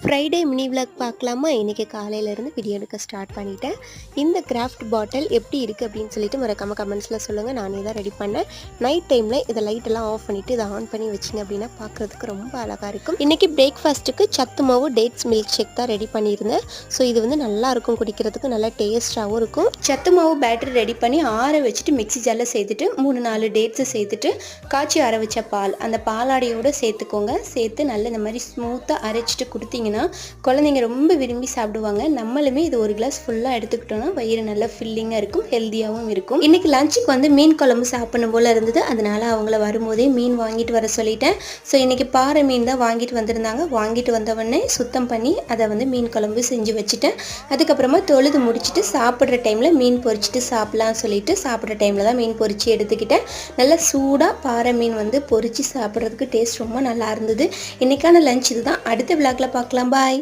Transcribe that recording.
Friday mini vlog பார்க்கலாமா? இன்றைக்கி காலையிலேருந்து வீடியோ எடுக்க ஸ்டார்ட் பண்ணிட்டேன். இந்த கிராஃப்ட் பாட்டில் எப்படி இருக்குது அப்படின்னு சொல்லிட்டு மறக்காம கமெண்ட்ஸில் சொல்லுங்கள். நானே தான் ரெடி பண்ணேன். நைட் டைமில் இதை லைட்டெல்லாம் ஆஃப் பண்ணிவிட்டு இதை ஆன் பண்ணி வச்சிங்க அப்படின்னா பார்க்குறதுக்கு ரொம்ப அழகாக இருக்கும். இன்றைக்கி பிரேக்ஃபாஸ்ட்டுக்கு சத்து மாவு டேட்ஸ் மில்க் ஷேக் தான் ரெடி பண்ணியிருந்தேன். ஸோ இது வந்து நல்லாயிருக்கும், குடிக்கிறதுக்கு நல்லா டேஸ்ட்டாகவும் இருக்கும். சத்து மாவு பேட்டரி ரெடி பண்ணி ஆற வச்சுட்டு மிக்ஸி ஜாரில் சேர்த்துட்டு 3-4 டேட்ஸை சேர்த்துட்டு காய்ச்சி ஆற வச்ச பால், அந்த பாலாடையோடு சேர்த்துக்கோங்க. சேர்த்து நல்லா இந்த மாதிரி ஸ்மூத்தாக அரைச்சிட்டு கொடுத்தீங்க குழந்தைங்க ரொம்ப விரும்பி சாப்பிடுவாங்க. நம்மளுமே இது ஒரு கிளாஸ் ஃபுல்லாக எடுத்துக்கிட்டோம்னா வயிறு நல்லா ஃபில்லிங்காக இருக்கும், ஹெல்த்தியாகவும் இருக்கும். இன்னைக்கு லஞ்சுக்கு வந்து மீன் குழம்பு சாப்பிடணும் போல இருந்தது. அதனால அவங்கள வரும்போதே மீன் வாங்கிட்டு வர சொல்லிட்டேன். ஸோ இன்னைக்கு பாறை மீன் தான் வாங்கிட்டு வந்திருந்தாங்க. வாங்கிட்டு வந்தவொடனே சுத்தம் பண்ணி அதை வந்து மீன் குழம்பு செஞ்சு வச்சுட்டேன். அதுக்கப்புறமா தொழுது முடிச்சுட்டு சாப்பிட்ற டைமில் மீன் பொரிச்சிட்டு சாப்பிட்லான்னு சொல்லிட்டு சாப்பிட்ற டைமில் தான் மீன் பொரிச்சு எடுத்துக்கிட்டேன். நல்லா சூடாக பாறை மீன் வந்து பொரிச்சு சாப்பிட்றதுக்கு டேஸ்ட் ரொம்ப நல்லா இருந்தது. இன்னைக்கான லஞ்ச் இதுதான். அடுத்த விளாக்ல பார்க்கலாம். Bye.